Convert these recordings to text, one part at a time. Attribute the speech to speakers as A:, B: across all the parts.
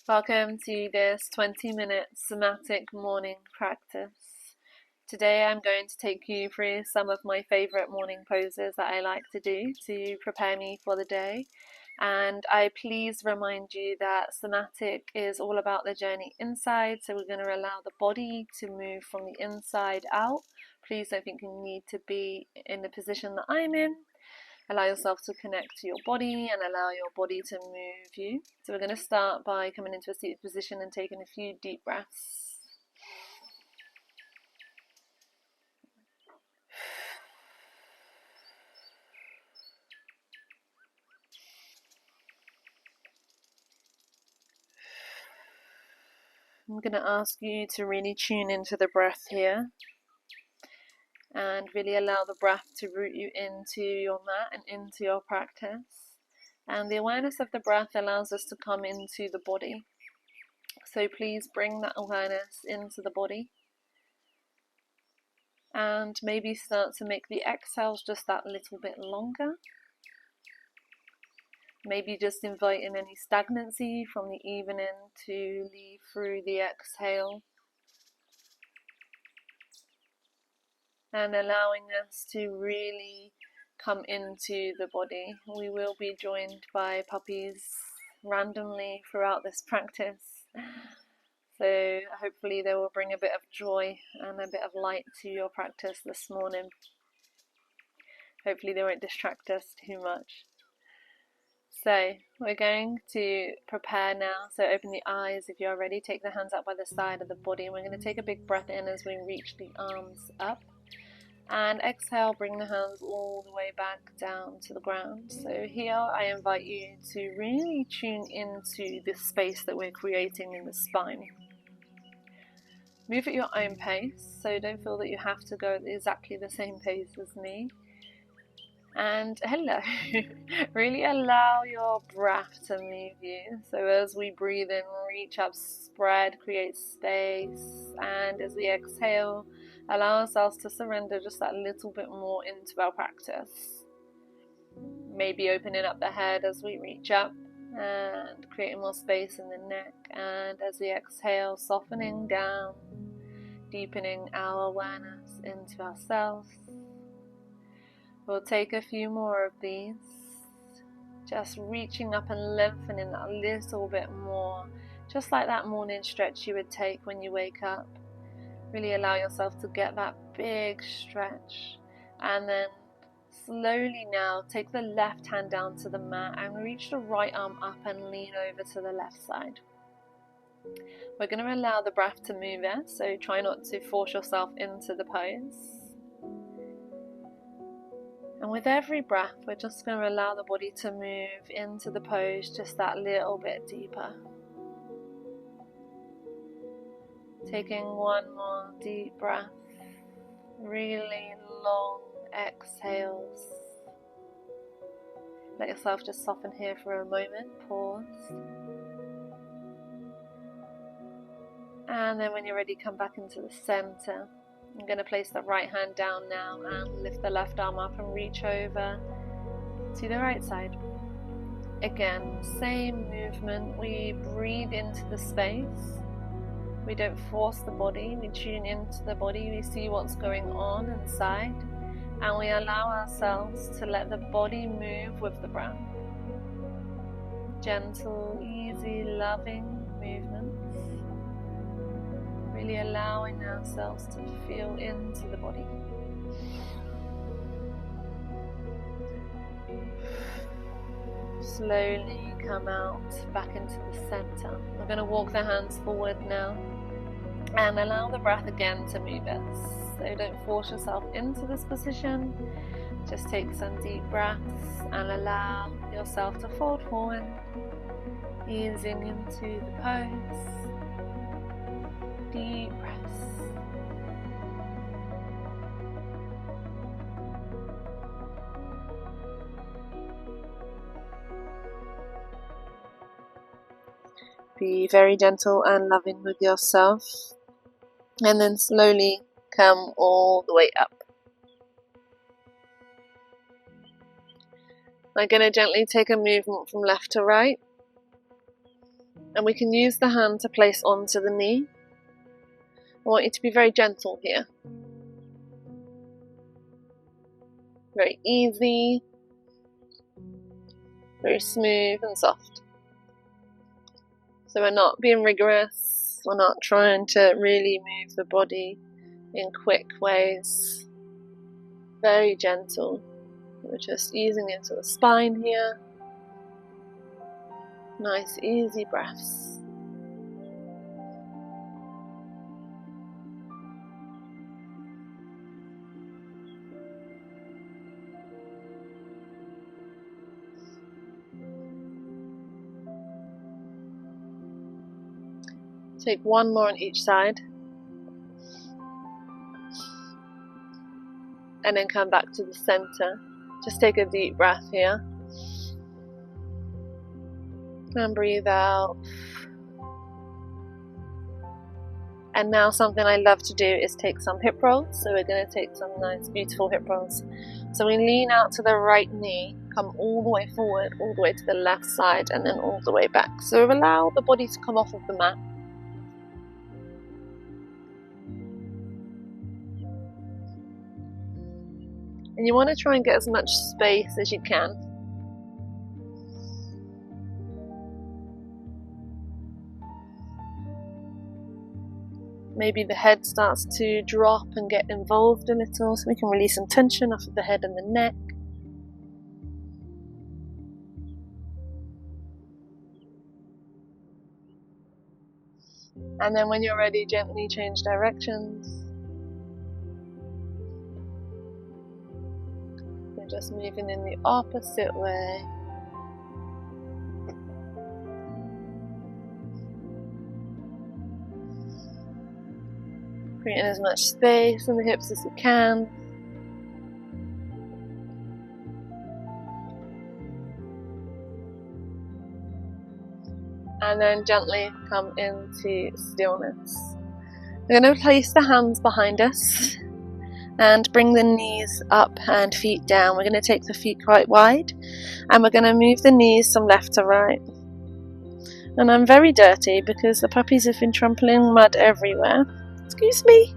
A: Welcome to this 20-minute somatic morning practice. Today I'm going to take you through some of my favorite morning poses that I like to do to prepare me for the day. And I please remind you that somatic is all about the journey inside, so we're going to allow the body to move from the inside out. Please don't think you need to be in the position that I'm in. Allow yourself to connect to your body and allow your body to move you. So we're going to start by coming into a seated position and taking a few deep breaths. I'm going to ask you to really tune into the breath here and really allow the breath to root you into your mat and into your practice. And the awareness of the breath allows us to come into the body. So please bring that awareness into the body. And maybe start to make the exhales just that little bit longer. Maybe just inviting any stagnancy from the evening to leave through the exhale. And allowing us to really come into the body. We will be joined by puppies randomly throughout this practice. So hopefully they will bring a bit of joy and a bit of light to your practice this morning. Hopefully they won't distract us too much. So we're going to prepare now. So open the eyes if you're ready. Take the hands up by the side of the body. And we're going to take a big breath in as we reach the arms up. And exhale, bring the hands all the way back down to the ground. So here I invite you to really tune into the space that we're creating in the spine. Move at your own pace, so don't feel that you have to go at exactly the same pace as me. And hello, really allow your breath to move you. So as we breathe in, reach up, spread, create space. And as we exhale, allow ourselves to surrender just that little bit more into our practice. Maybe opening up the head as we reach up and creating more space in the neck. And as we exhale, softening down, deepening our awareness into ourselves. We'll take a few more of these, just reaching up and lengthening a little bit more, just like that morning stretch you would take when you wake up. Really allow yourself to get that big stretch, and then slowly now take the left hand down to the mat and reach the right arm up and lean over to the left side. We're going to allow the breath to move there, so try not to force yourself into the pose. And with every breath, we're just going to allow the body to move into the pose just that little bit deeper. Taking one more deep breath, really long exhales. Let yourself just soften here for a moment, pause. And then when you're ready, come back into the center. I'm going to place the right hand down now and lift the left arm up and reach over to the right side. Again, same movement. We breathe into the space. We don't force the body. We tune into the body. We see what's going on inside. And we allow ourselves to let the body move with the breath. Gentle, easy, loving movements. Really allowing ourselves to feel into the body. Slowly come out back into the center. We're going to walk the hands forward now and allow the breath again to move us. So don't force yourself into this position. Just take some deep breaths and allow yourself to fold forward, easing into the pose. Deep breaths. Be very gentle and loving with yourself, and then slowly come all the way up. I'm going to gently take a movement from left to right. And we can use the hand to place onto the knee. I want you to be very gentle here. Very easy, very smooth and soft. So we're not being rigorous, we're not trying to really move the body in quick ways. Very gentle. We're just easing into the spine here. Nice easy breaths. Take one more on each side. And then come back to the center. Just take a deep breath here. And breathe out. And now something I love to do is take some hip rolls. So we're going to take some nice beautiful hip rolls. So we lean out to the right knee, come all the way forward, all the way to the left side, and then all the way back. So allow the body to come off of the mat. And you want to try and get as much space as you can. Maybe the head starts to drop and get involved a little, so we can release some tension off of the head and the neck. And then when you're ready, gently change directions. You're just moving in the opposite way. Creating as much space in the hips as you can. And then gently come into stillness. We're going to place the hands behind us and bring the knees up and feet down. We're going to take the feet quite wide and we're going to move the knees from left to right. And I'm very dirty because the puppies have been trampling mud everywhere. Excuse me.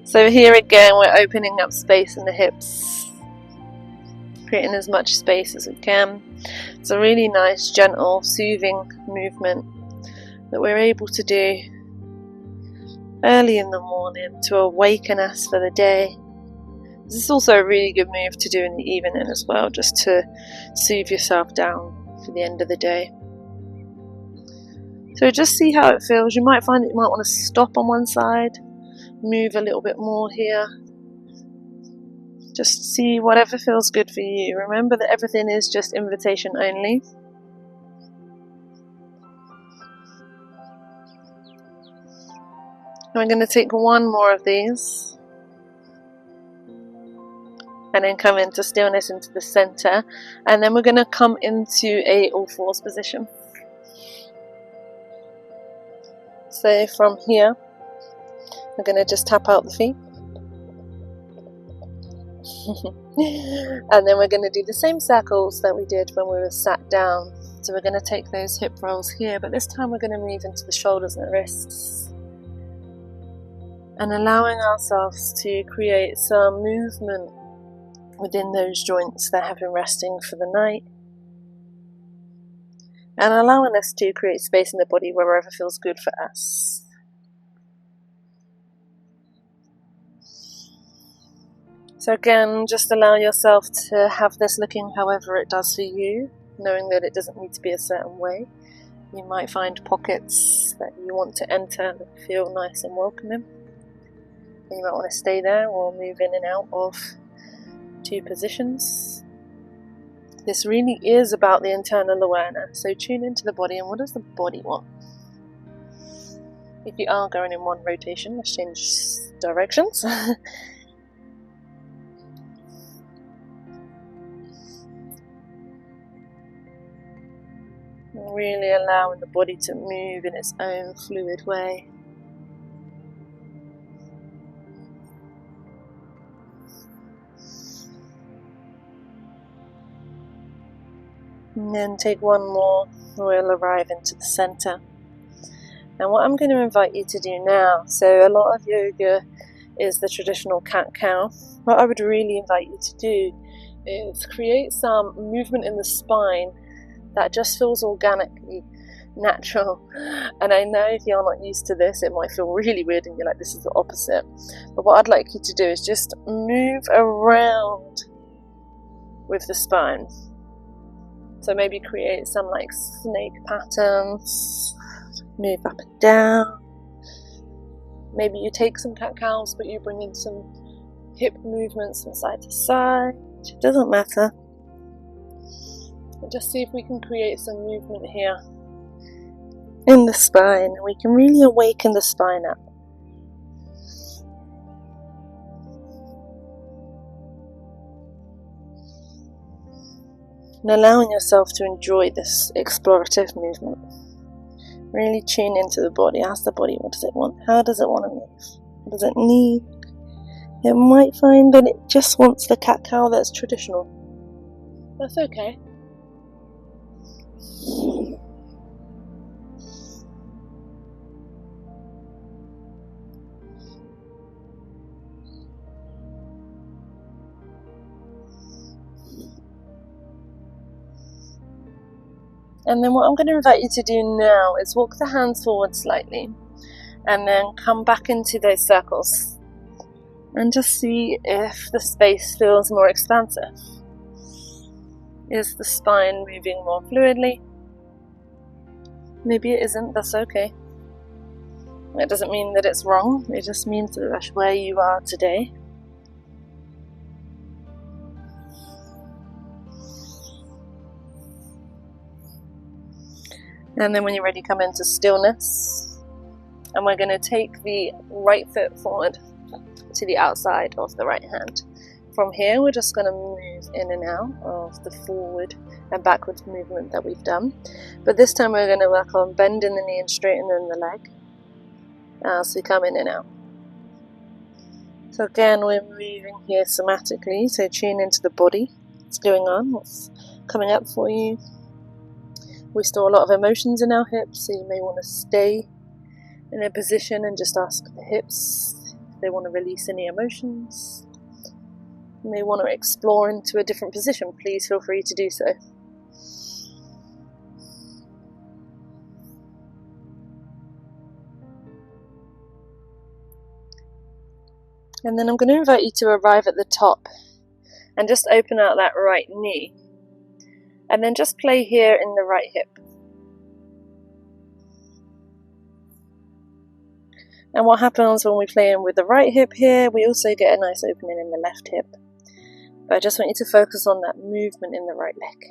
A: So here again we're opening up space in the hips, creating as much space as we can. It's a really nice, gentle, soothing movement that we're able to do early in the morning to awaken us for the day. This is also a really good move to do in the evening as well, just to soothe yourself down for the end of the day. So just see how it feels. You might find that you might want to stop on one side, move a little bit more here. Just see whatever feels good for you. Remember that everything is just invitation only. And we're going to take one more of these. And then come into stillness into the center. And then we're going to come into a all fours position. So from here, we're going to just tap out the feet. And then we're going to do the same circles that we did when we were sat down. So we're going to take those hip rolls here, but this time we're going to move into the shoulders and wrists. And allowing ourselves to create some movement within those joints that have been resting for the night. And allowing us to create space in the body wherever feels good for us. So again, just allow yourself to have this looking however it does for you, knowing that it doesn't need to be a certain way. You might find pockets that you want to enter that feel nice and welcoming. And you might want to stay there or move in and out of two positions. This really is about the internal awareness. So tune into the body and what does the body want? If you are going in one rotation, let's change directions. Really allowing the body to move in its own fluid way. And then take one more, we'll arrive into the center. And what I'm going to invite you to do now, so a lot of yoga is the traditional cat-cow. What I would really invite you to do is create some movement in the spine that just feels organically natural. And I know if you're not used to this, it might feel really weird and you're like, this is the opposite. But what I'd like you to do is just move around with the spine. So maybe create some like snake patterns, move up and down. Maybe you take some cat-cows, but you bring in some hip movements from side to side. It doesn't matter. And just see if we can create some movement here in the spine. We can really awaken the spine up. And allowing yourself to enjoy this explorative movement. Really tune into the body. Ask the body, what does it want? How does it want to move? What does it need? It might find that it just wants the cat-cow that's traditional. That's okay. And then what I'm going to invite you to do now is walk the hands forward slightly and then come back into those circles and just see if the space feels more expansive. Is the spine moving more fluidly? Maybe it isn't, that's okay. It doesn't mean that it's wrong, it just means that that's where you are today. And then when you're ready, come into stillness. And we're going to take the right foot forward to the outside of the right hand. From here, we're just going to move in and out of the forward and backwards movement that we've done. But this time we're going to work on bending the knee and straightening the leg as we come in and out. So again, we're moving here somatically, so tune into the body. What's going on? What's coming up for you? We store a lot of emotions in our hips, so you may want to stay in a position and just ask the hips if they want to release any emotions. You may want to explore into a different position. Please feel free to do so. And then I'm going to invite you to arrive at the top and just open out that right knee. And then just play here in the right hip. And what happens when we play in with the right hip here, we also get a nice opening in the left hip. But I just want you to focus on that movement in the right leg.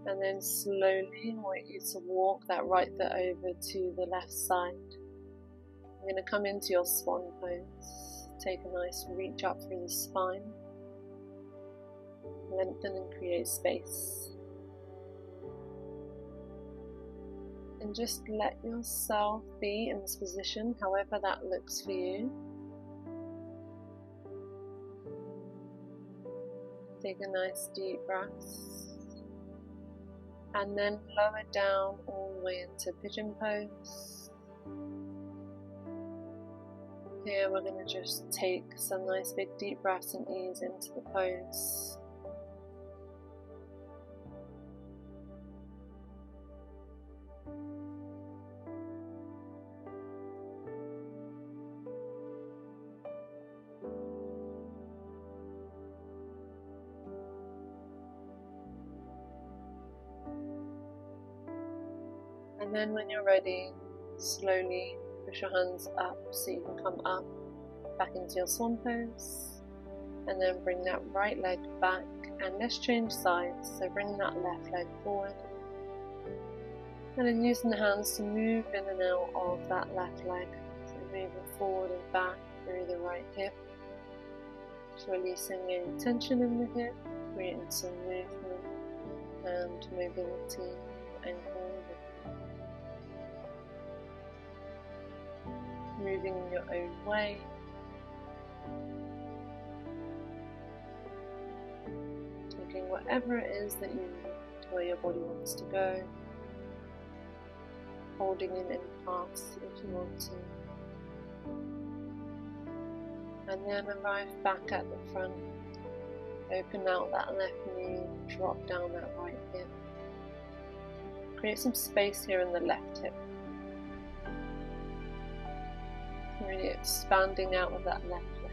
A: And then slowly I want you to walk that right foot over to the left side. You're going to come into your swan pose. Take a nice reach up through the spine. Lengthen and create space. And just let yourself be in this position, however that looks for you. Take a nice deep breath. And then lower down all the way into pigeon pose. Here we're going to just take some nice big deep breaths and ease into the pose. And then when you're ready, slowly push your hands up so you can come up, back into your swan pose. And then bring that right leg back, and let's change sides. So bring that left leg forward. And then using the hands to move in and out of that left leg. So moving forward and back through the right hip. Just releasing any tension in the hip, creating some movement and mobility and ankle. moving in your own way. Taking whatever it is that you need to where your body wants to go. Holding in any parts if you want to. And then arrive back at the front. Open out that left knee, drop down that right hip. Create some space here in the left hip. Really expanding out with that left leg.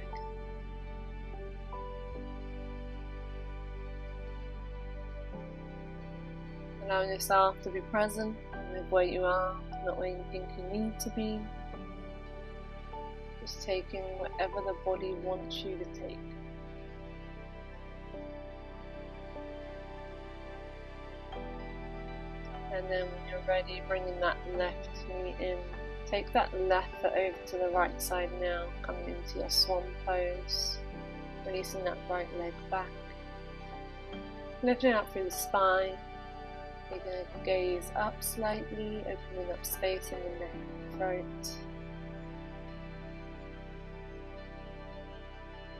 A: Allowing yourself to be present with where you are, not where you think you need to be. Just taking whatever the body wants you to take. And then when you're ready, bringing that left knee in. Take that left foot over to the right side now, coming into your swan pose. Releasing that right leg back. Lifting up through the spine. You're going to gaze up slightly, opening up space in the neck and throat.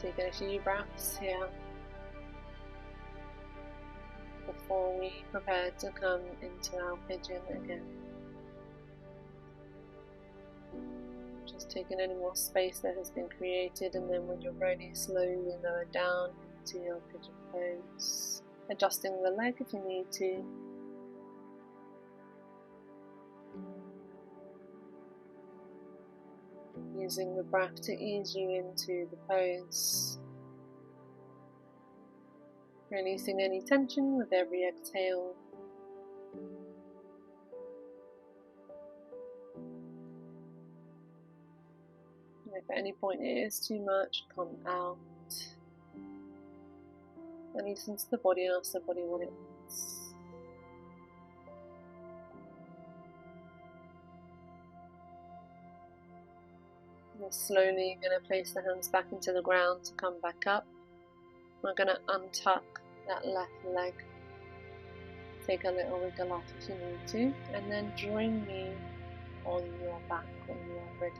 A: Taking a few breaths here before we prepare to come into our pigeon again. Just taking any more space that has been created, and then when you're ready, slowly lower down into your pigeon pose. Adjusting the leg if you need to. Using the breath to ease you into the pose. Releasing any tension with every exhale. If at any point it is too much, come out. And listen to the body, ask the body what it wants. We're slowly going to place the hands back into the ground to come back up. We're going to untuck that left leg. Take a little wiggle off if you need to, and then join me on your back when you are ready.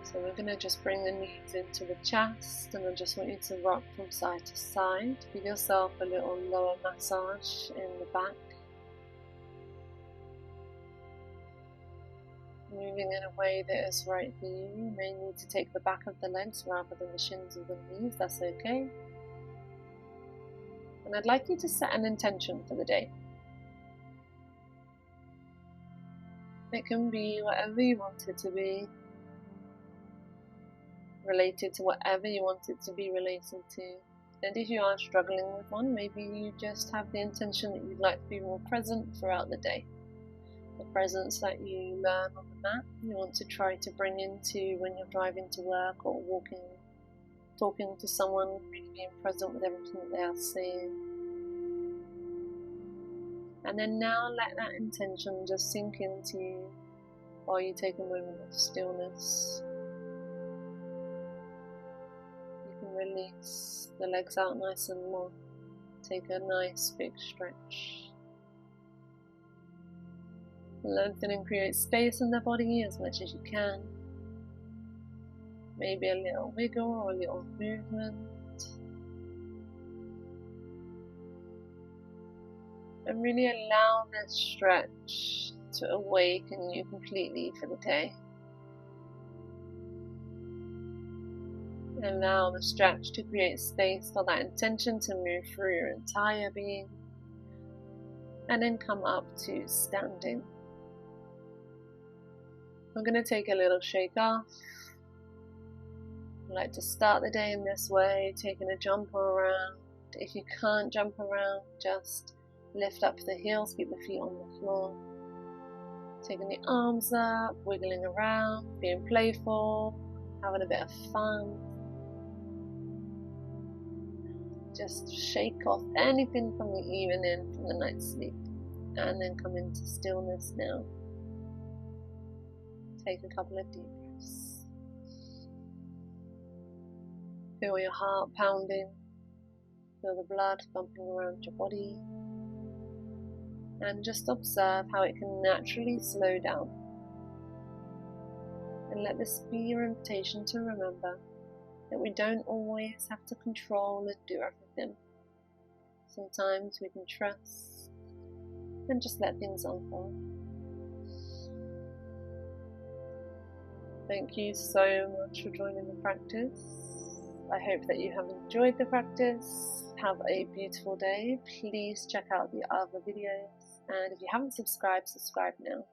A: So we're going to just bring the knees into the chest, and I just want you to rock from side to side. Give yourself a little lower massage in the back. Moving in a way that is right for you. You may need to take the back of the legs rather than the shins of the knees, that's okay. And I'd like you to set an intention for the day. It can be whatever you want it to be, related to whatever you want it to be related to. And if you are struggling with one, maybe you just have the intention that you'd like to be more present throughout the day. The presence that you learn on the mat, you want to try to bring into when you're driving to work or walking, talking to someone, really being present with everything that they are saying. And then now let that intention just sink into you while you take a moment of stillness. You can release the legs out nice and long. Take a nice big stretch. Lengthen and create space in the body as much as you can. Maybe a little wiggle or a little movement. And really allow this stretch to awaken you completely for the day. Allow the stretch to create space for that intention to move through your entire being. And then come up to standing. I'm going to take a little shake off. I like to start the day in this way, taking a jump around. If you can't jump around, just lift up the heels, keep the feet on the floor. Taking the arms up, wiggling around, being playful, having a bit of fun. Just shake off anything from the evening, from the night's sleep, and then come into stillness now. Take a couple of deep breaths. Feel your heart pounding. Feel the blood bumping around your body. And just observe how it can naturally slow down And let this be your invitation to remember that we don't always have to control and do everything. Sometimes we can trust and just let things unfold. Thank you so much for joining the practice. I hope that you have enjoyed the practice. Have a beautiful day. Please check out the other videos. And if you haven't subscribed, subscribe now.